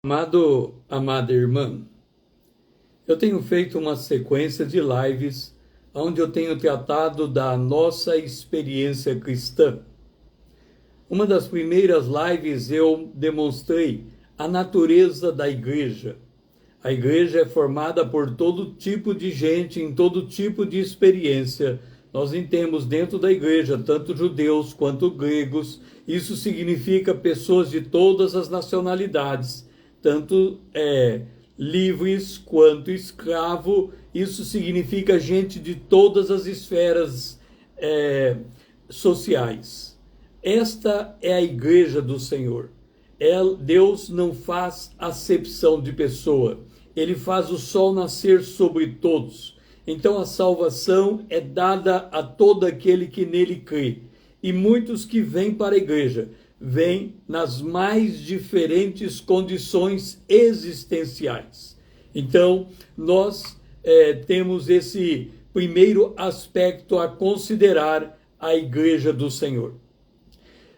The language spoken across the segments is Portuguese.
Amada irmã, eu tenho feito uma sequência de lives onde eu tenho tratado da nossa experiência cristã. Uma das primeiras lives eu demonstrei a natureza da igreja. A igreja é formada por todo tipo de gente, em todo tipo de experiência. Nós temos dentro da igreja tanto judeus quanto gregos. Isso significa pessoas de todas as nacionalidades, tanto livres quanto escravo. Isso significa gente de todas as esferas sociais. Esta é a igreja do Senhor. Deus não faz acepção de pessoa. Ele faz o sol nascer sobre todos. Então a salvação é dada a todo aquele que nele crê. E muitos que vêm para a igreja vêm nas mais diferentes condições existenciais. Então nós temos esse primeiro aspecto a considerar: a igreja do Senhor.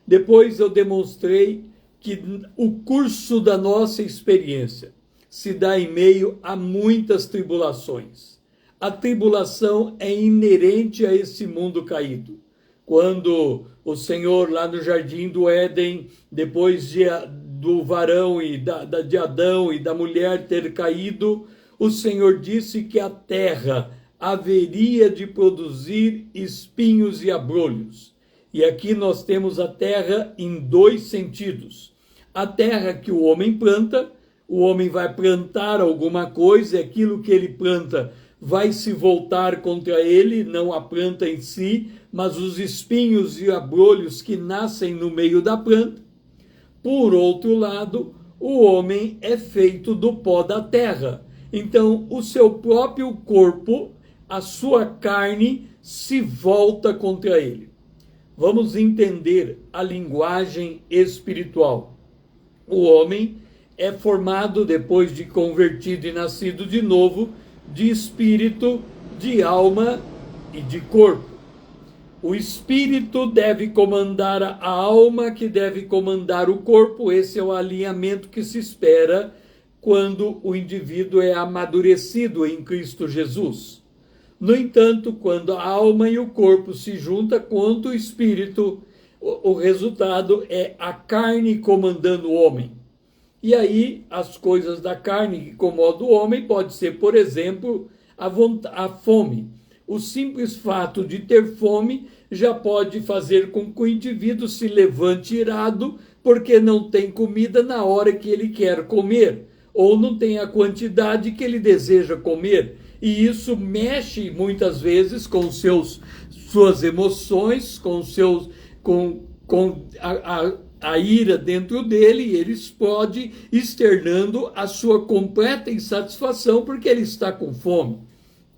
Depois eu demonstrei que o curso da nossa experiência se dá em meio a muitas tribulações. A tribulação é inerente a esse mundo caído. Quando o Senhor, lá no jardim do Éden, depois do varão e de Adão e da mulher ter caído, o Senhor disse que a terra haveria de produzir espinhos e abrolhos. E aqui nós temos a terra em dois sentidos. A terra que o homem planta, o homem vai plantar alguma coisa, e aquilo que ele planta vai se voltar contra ele, não a planta em si, mas os espinhos e abrolhos que nascem no meio da planta. Por outro lado, o homem é feito do pó da terra. Então, o seu próprio corpo, a sua carne, se volta contra ele. Vamos entender a linguagem espiritual. O homem é formado, depois de convertido e nascido de novo, de espírito, de alma e de corpo. O espírito deve comandar a alma, que deve comandar o corpo. Esse é o alinhamento que se espera quando o indivíduo é amadurecido em Cristo Jesus. No entanto, quando a alma e o corpo se juntam contra o espírito, o resultado é a carne comandando o homem. E aí, as coisas da carne que incomodam o homem pode ser, por exemplo, a fome. O simples fato de ter fome já pode fazer com que o indivíduo se levante irado porque não tem comida na hora que ele quer comer, ou não tem a quantidade que ele deseja comer. E isso mexe muitas vezes com suas emoções, com a ira dentro dele, e ele explode externando a sua completa insatisfação porque ele está com fome.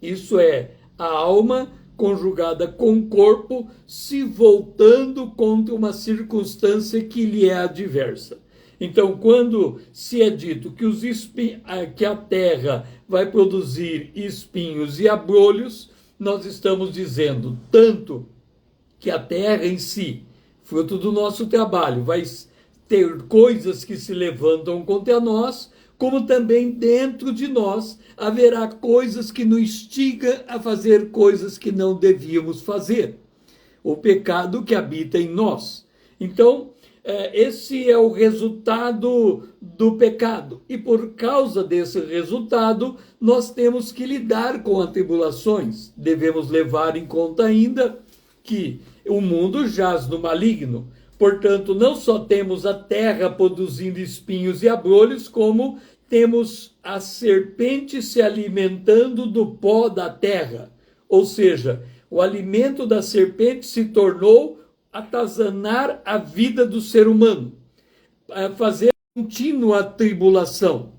Isso é a alma conjugada com o corpo se voltando contra uma circunstância que lhe é adversa. Então, quando se é dito que a terra vai produzir espinhos e abrolhos, nós estamos dizendo tanto que a terra em si, fruto do nosso trabalho, vai ter coisas que se levantam contra nós, como também dentro de nós haverá coisas que nos instigam a fazer coisas que não devíamos fazer. O pecado que habita em nós. Então, esse é o resultado do pecado. E por causa desse resultado, nós temos que lidar com as tribulações. Devemos levar em conta ainda que o mundo jaz no maligno. Portanto, não só temos a terra produzindo espinhos e abrolhos, como temos a serpente se alimentando do pó da terra. Ou seja, o alimento da serpente se tornou atazanar a vida do ser humano, fazer contínua tribulação.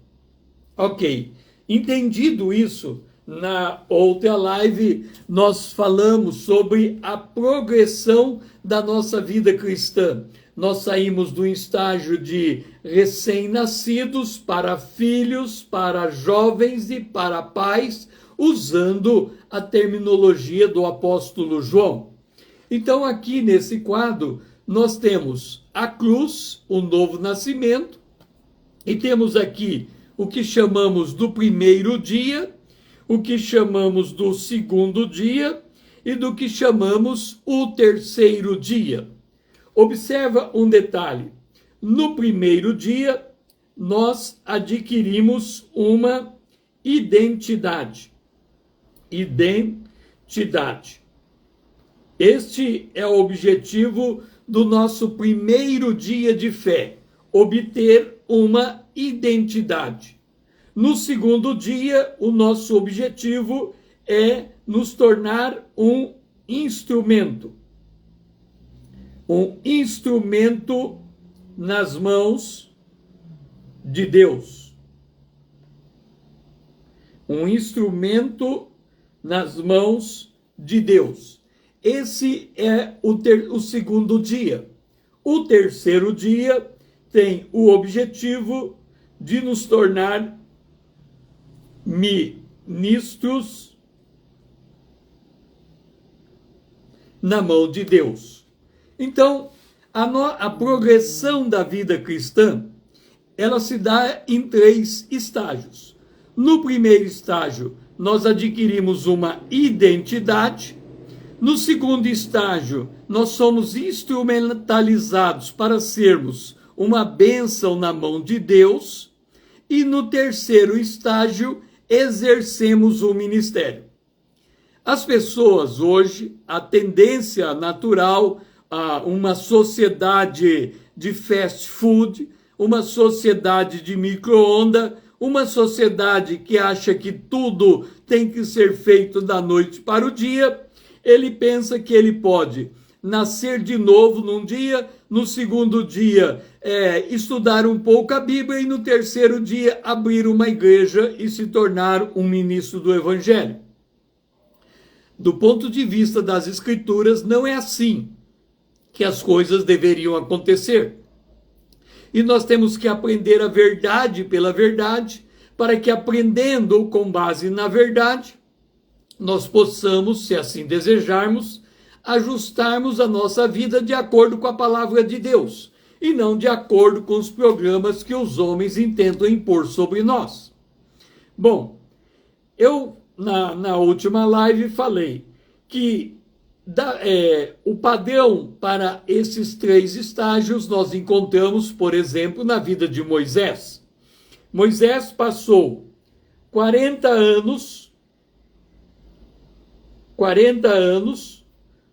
Ok, entendido isso, na outra live nós falamos sobre a progressão da nossa vida cristã. Nós saímos do estágio de recém-nascidos para filhos, para jovens e para pais, usando a terminologia do apóstolo João. Então, aqui nesse quadro, nós temos a cruz, o novo nascimento, E temos aqui o que chamamos do primeiro dia, o que chamamos do segundo dia e do que chamamos o terceiro dia. Observa um detalhe. No primeiro dia, nós adquirimos uma identidade. Identidade. Este é o objetivo do nosso primeiro dia de fé, obter uma identidade. No segundo dia, o nosso objetivo é nos tornar um instrumento. Um instrumento nas mãos de Deus. Um instrumento nas mãos de Deus. Esse é o segundo dia. O terceiro dia tem o objetivo de nos tornar ministros na mão de Deus. Então, a progressão da vida cristã, ela se dá em 3 estágios. No primeiro estágio, nós adquirimos uma identidade. No segundo estágio, nós somos instrumentalizados para sermos uma bênção na mão de Deus. E no terceiro estágio, exercemos o ministério. As pessoas hoje, a tendência natural a uma sociedade de fast food, uma sociedade de micro-ondas, uma sociedade que acha que tudo tem que ser feito da noite para o dia. Ele pensa que ele pode nascer de novo num dia, no segundo dia estudar um pouco a Bíblia e no terceiro dia abrir uma igreja e se tornar um ministro do Evangelho. Do ponto de vista das Escrituras, não é assim que as coisas deveriam acontecer. E nós temos que aprender a verdade pela verdade, para que aprendendo com base na verdade, nós possamos, se assim desejarmos, ajustarmos a nossa vida de acordo com a palavra de Deus, e não de acordo com os programas que os homens intentam impor sobre nós. Bom, eu na última live falei que o padrão para esses 3 estágios nós encontramos, por exemplo, na vida de Moisés. Moisés passou 40 anos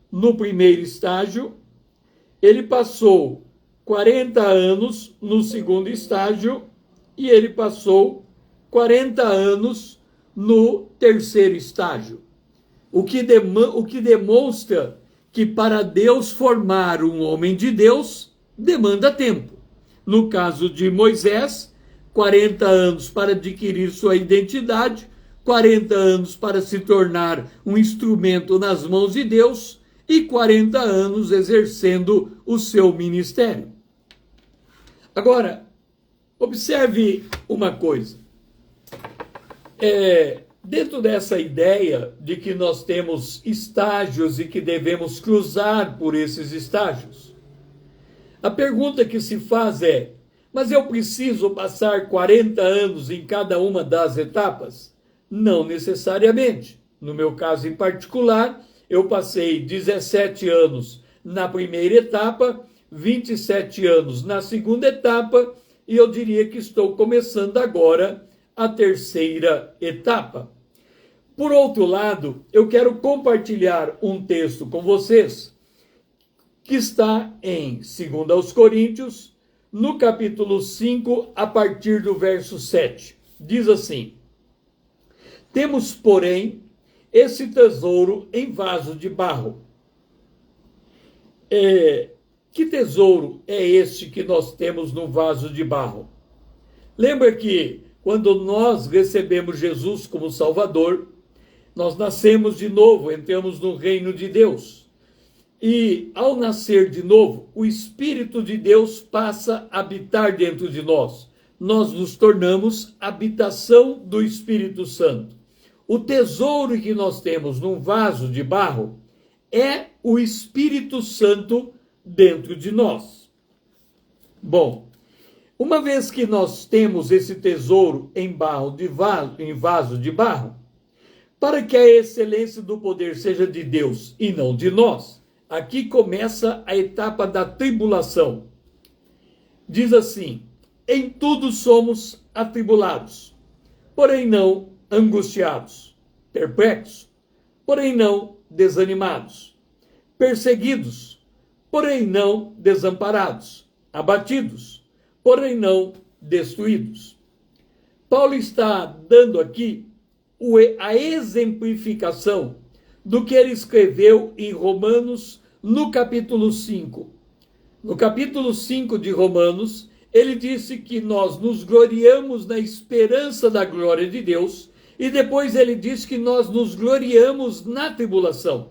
no primeiro estágio, ele passou 40 anos no segundo estágio e ele passou 40 anos no terceiro estágio. O que demonstra que para Deus formar um homem de Deus demanda tempo. No caso de Moisés, 40 anos para adquirir sua identidade, 40 anos para se tornar um instrumento nas mãos de Deus e 40 anos exercendo o seu ministério. Agora, observe uma coisa. Dentro dessa ideia de que nós temos estágios e que devemos cruzar por esses estágios, a pergunta que se faz é: mas eu preciso passar 40 anos em cada uma das etapas? Não necessariamente. No meu caso em particular, eu passei 17 anos na primeira etapa, 27 anos na segunda etapa, e eu diria que estou começando agora a terceira etapa. Por outro lado, eu quero compartilhar um texto com vocês que está em 2 aos Coríntios, no capítulo 5, a partir do verso 7. Diz assim: temos, porém, esse tesouro em vaso de barro. Que tesouro é este que nós temos no vaso de barro? Lembra que quando nós recebemos Jesus como Salvador, nós nascemos de novo, entramos no reino de Deus. E ao nascer de novo, o Espírito de Deus passa a habitar dentro de nós. Nós nos tornamos habitação do Espírito Santo. O tesouro que nós temos num vaso de barro é o Espírito Santo dentro de nós. Bom, Uma vez que nós temos esse tesouro em vaso de barro, para que a excelência do poder seja de Deus e não de nós, aqui começa a etapa da tribulação. Diz assim: em tudo somos atribulados, porém não angustiados, perplexos, porém não desanimados, perseguidos, porém não desamparados, abatidos, porém não destruídos. Paulo está dando aqui a exemplificação do que ele escreveu em Romanos, no capítulo 5. No capítulo 5 de Romanos, ele disse que nós nos gloriamos na esperança da glória de Deus, e depois ele disse que nós nos gloriamos na tribulação.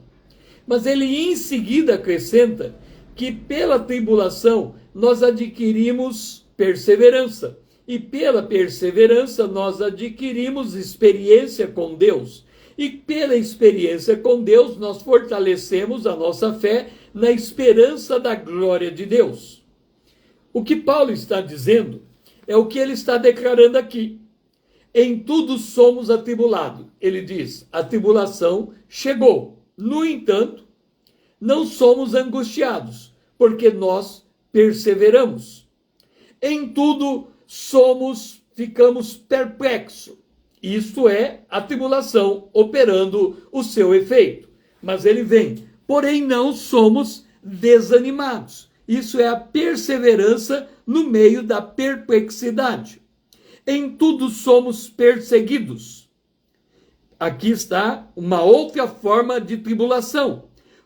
Mas ele em seguida acrescenta que pela tribulação nós adquirimos perseverança. E pela perseverança nós adquirimos experiência com Deus. E pela experiência com Deus nós fortalecemos a nossa fé na esperança da glória de Deus. O que Paulo está dizendo é o que ele está declarando aqui. Em tudo somos atribulados. Ele diz, a tribulação chegou. No entanto, não somos angustiados, porque nós perseveramos. Em tudo ficamos perplexos. Isto é a tribulação operando o seu efeito. Mas ele vem, porém não somos desanimados. Isso é a perseverança no meio da perplexidade. Em tudo somos perseguidos. Aqui está uma outra forma de tribulação,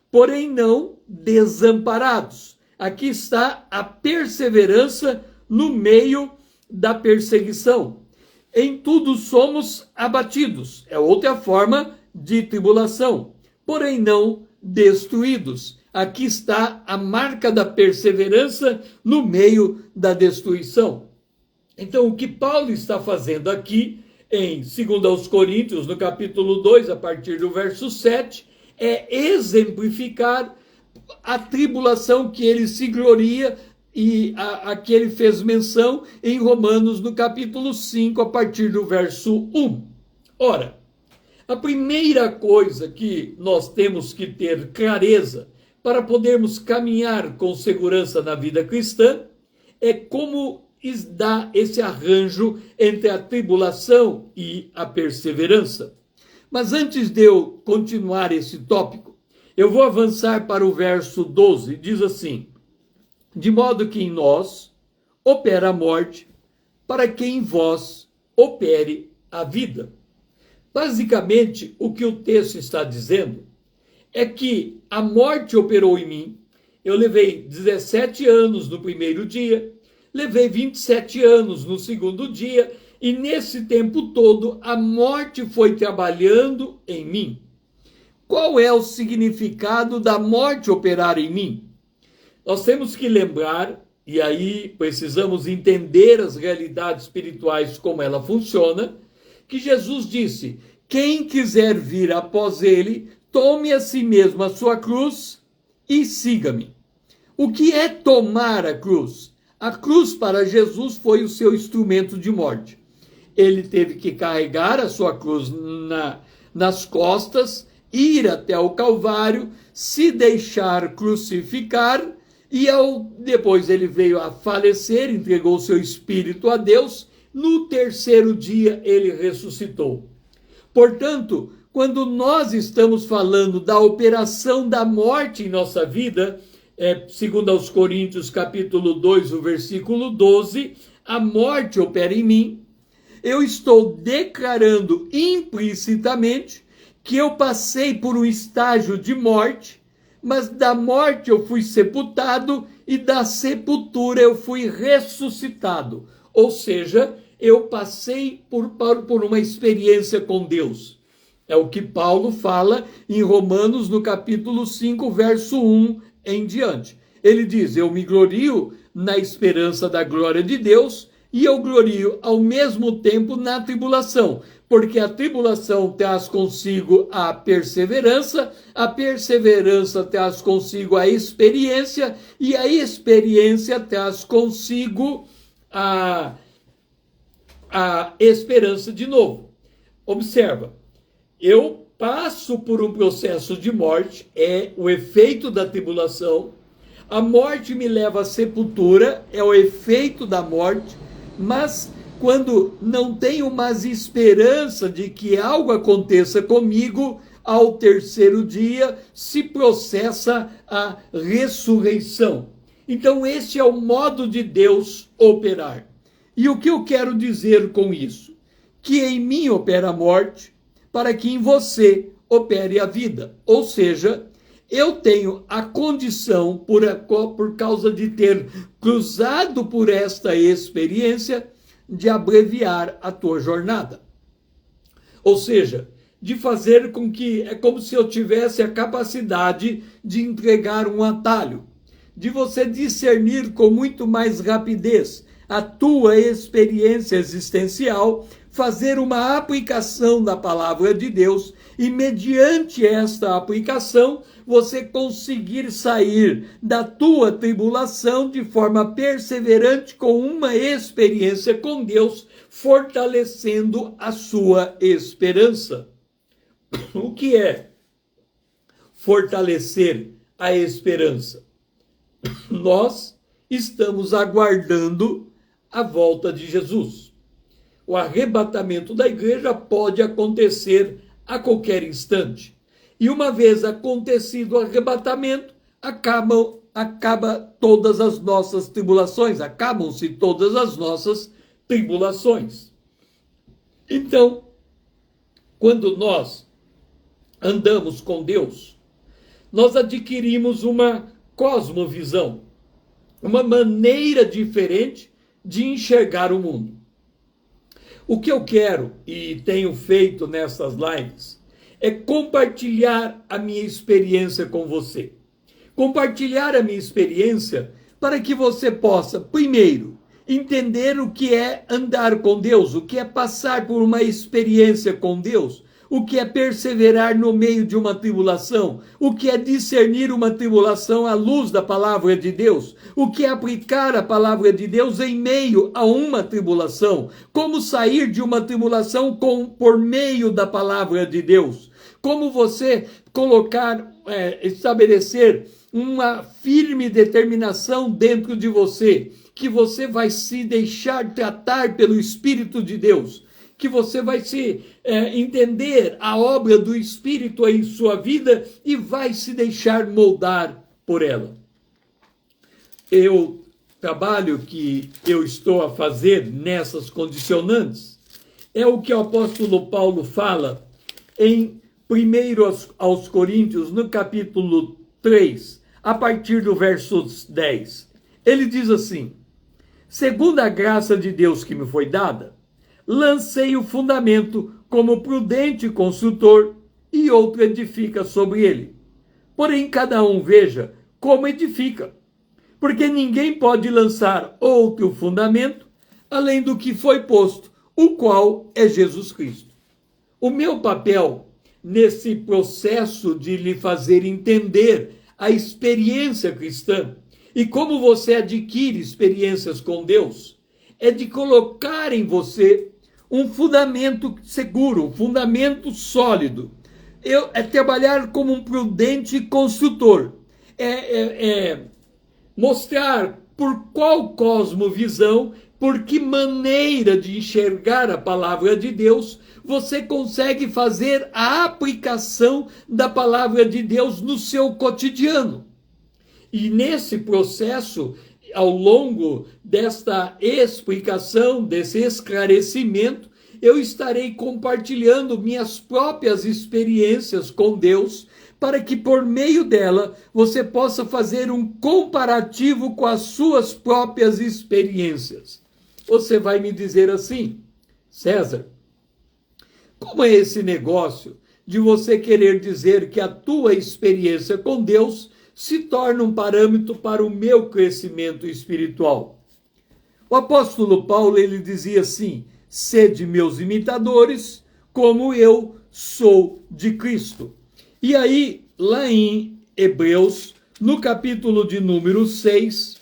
porém não desamparados. Aqui está a perseverança no meio da perseguição. Em tudo somos abatidos. É outra forma de tribulação, porém não destruídos. Aqui está a marca da perseverança no meio da destruição. Então, o que Paulo está fazendo aqui, em 2 Coríntios, no capítulo 2, a partir do verso 7, é exemplificar a tribulação que ele se gloria e a que ele fez menção em Romanos, no capítulo 5, a partir do verso 1. Ora, a primeira coisa que nós temos que ter clareza para podermos caminhar com segurança na vida cristã é como dá esse arranjo entre a tribulação e a perseverança. Mas antes de eu continuar esse tópico, eu vou avançar para o verso 12, diz assim: de modo que em nós opera a morte, para que em vós opere a vida. Basicamente, o que o texto está dizendo é que a morte operou em mim. Eu levei 17 anos no primeiro dia, levei 27 anos no segundo dia, e nesse tempo todo a morte foi trabalhando em mim. Qual é o significado da morte operar em mim? Nós temos que lembrar, e aí precisamos entender as realidades espirituais, como ela funciona, que Jesus disse: quem quiser vir após ele, tome a si mesmo a sua cruz e siga-me. O que é tomar a cruz? A cruz para Jesus foi o seu instrumento de morte. Ele teve que carregar a sua cruz nas costas, ir até o Calvário, se deixar crucificar, e depois ele veio a falecer, entregou seu espírito a Deus. No terceiro dia ele ressuscitou. Portanto, quando nós estamos falando da operação da morte em nossa vida, segundo aos Coríntios capítulo 2, o versículo 12, a morte opera em mim, eu estou declarando implicitamente que eu passei por um estágio de morte, mas da morte eu fui sepultado e da sepultura eu fui ressuscitado. Ou seja, eu passei por uma experiência com Deus. É o que Paulo fala em Romanos, no capítulo 5, verso 1 em diante. Ele diz: eu me glorio na esperança da glória de Deus, e eu glorio ao mesmo tempo na tribulação, porque a tribulação traz consigo a perseverança traz consigo a experiência, e a experiência traz consigo a esperança de novo. Observa, eu passo por um processo de morte, é o efeito da tribulação. A morte me leva à sepultura, é o efeito da morte, mas quando não tenho mais esperança de que algo aconteça comigo, ao terceiro dia se processa a ressurreição. Então este é o modo de Deus operar. E o que eu quero dizer com isso? Que em mim opera a morte, para que em você opere a vida. Ou seja, eu tenho a condição, por causa de ter cruzado por esta experiência, de abreviar a tua jornada. Ou seja, de fazer com que, é como se eu tivesse a capacidade de entregar um atalho, de você discernir com muito mais rapidez a tua experiência existencial, fazer uma aplicação da palavra de Deus e, mediante esta aplicação, você conseguir sair da tua tribulação de forma perseverante com uma experiência com Deus, fortalecendo a sua esperança. O que é fortalecer a esperança? Nós estamos aguardando a volta de Jesus. O arrebatamento da igreja pode acontecer a qualquer instante. E uma vez acontecido o arrebatamento, acabam-se todas as nossas tribulações. Então, quando nós andamos com Deus, nós adquirimos uma cosmovisão, uma maneira diferente de enxergar o mundo. O que eu quero e tenho feito nessas lives é compartilhar a minha experiência com você. Compartilhar a minha experiência para que você possa, primeiro, entender o que é andar com Deus, o que é passar por uma experiência com Deus, o que é perseverar no meio de uma tribulação, o que é discernir uma tribulação à luz da palavra de Deus, o que é aplicar a palavra de Deus em meio a uma tribulação, como sair de uma tribulação por meio da palavra de Deus, como você estabelecer uma firme determinação dentro de você, que você vai se deixar tratar pelo Espírito de Deus, que você vai entender a obra do Espírito em sua vida e vai se deixar moldar por ela. O trabalho que eu estou a fazer nessas condicionantes é o que o apóstolo Paulo fala em 1 aos Coríntios, no capítulo 3, a partir do verso 10. Ele diz assim: segundo a graça de Deus que me foi dada, lancei o fundamento como prudente construtor, e outro edifica sobre ele. Porém, cada um veja como edifica, porque ninguém pode lançar outro fundamento além do que foi posto, o qual é Jesus Cristo. O meu papel nesse processo de lhe fazer entender a experiência cristã e como você adquire experiências com Deus é de colocar em você um fundamento seguro, um fundamento sólido. É trabalhar como um prudente construtor. Mostrar por qual cosmovisão, por que maneira de enxergar a palavra de Deus, você consegue fazer a aplicação da palavra de Deus no seu cotidiano. E nesse processo, ao longo desta explicação, desse esclarecimento, eu estarei compartilhando minhas próprias experiências com Deus, para que por meio dela você possa fazer um comparativo com as suas próprias experiências. Você vai me dizer assim: César, como é esse negócio de você querer dizer que a tua experiência com Deus se torna um parâmetro para o meu crescimento espiritual? O apóstolo Paulo, ele dizia assim: sede meus imitadores, como eu sou de Cristo. E aí, lá em Hebreus, no capítulo de número 6,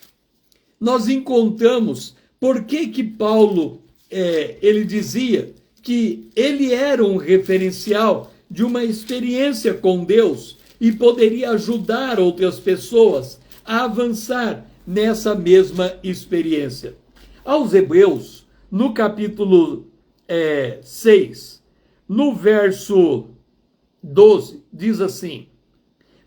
nós encontramos Por que Paulo ele dizia que ele era um referencial de uma experiência com Deus e poderia ajudar outras pessoas a avançar nessa mesma experiência? Aos Hebreus, no capítulo 6, no verso 12, diz assim: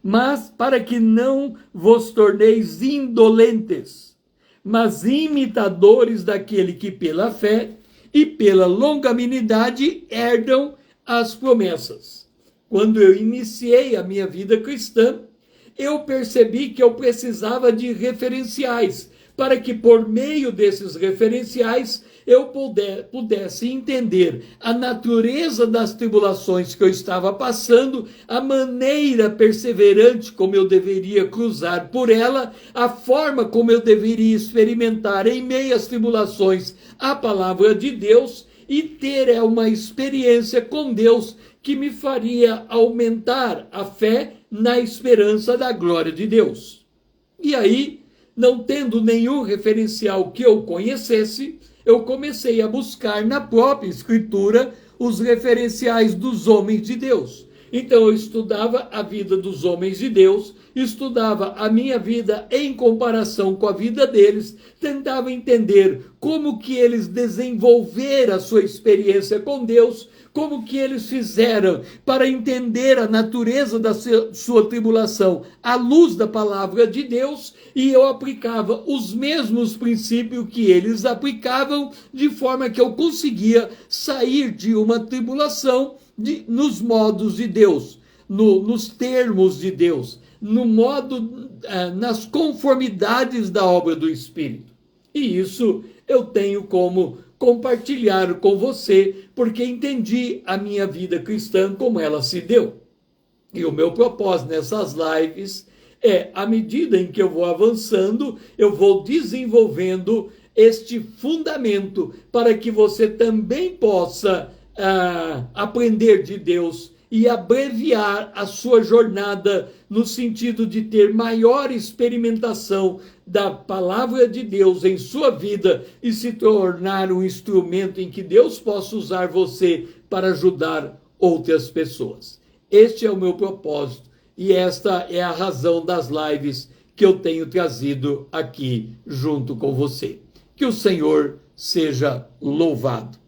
mas para que não vos torneis indolentes, mas imitadores daquele que pela fé e pela longanimidade herdam as promessas. Quando eu iniciei a minha vida cristã, eu percebi que eu precisava de referenciais, para que por meio desses referenciais eu pudesse entender a natureza das tribulações que eu estava passando, a maneira perseverante como eu deveria cruzar por ela, a forma como eu deveria experimentar em meio às tribulações a palavra de Deus e ter uma experiência com Deus que me faria aumentar a fé na esperança da glória de Deus. E aí, não tendo nenhum referencial que eu conhecesse, eu comecei a buscar na própria Escritura os referenciais dos homens de Deus. Então eu estudava a vida dos homens de Deus, estudava a minha vida em comparação com a vida deles, tentava entender como que eles desenvolveram a sua experiência com Deus, como que eles fizeram para entender a natureza da sua tribulação à luz da palavra de Deus, e eu aplicava os mesmos princípios que eles aplicavam, de forma que eu conseguia sair de uma tribulação nos modos de Deus, nos termos de Deus, no modo, nas conformidades da obra do Espírito. E isso eu tenho como compartilhar com você, porque entendi a minha vida cristã como ela se deu. E o meu propósito nessas lives é, à medida em que eu vou avançando, eu vou desenvolvendo este fundamento para que você também possa aprender de Deus e abreviar a sua jornada no sentido de ter maior experimentação da palavra de Deus em sua vida e se tornar um instrumento em que Deus possa usar você para ajudar outras pessoas. Este é o meu propósito e esta é a razão das lives que eu tenho trazido aqui junto com você. Que o Senhor seja louvado.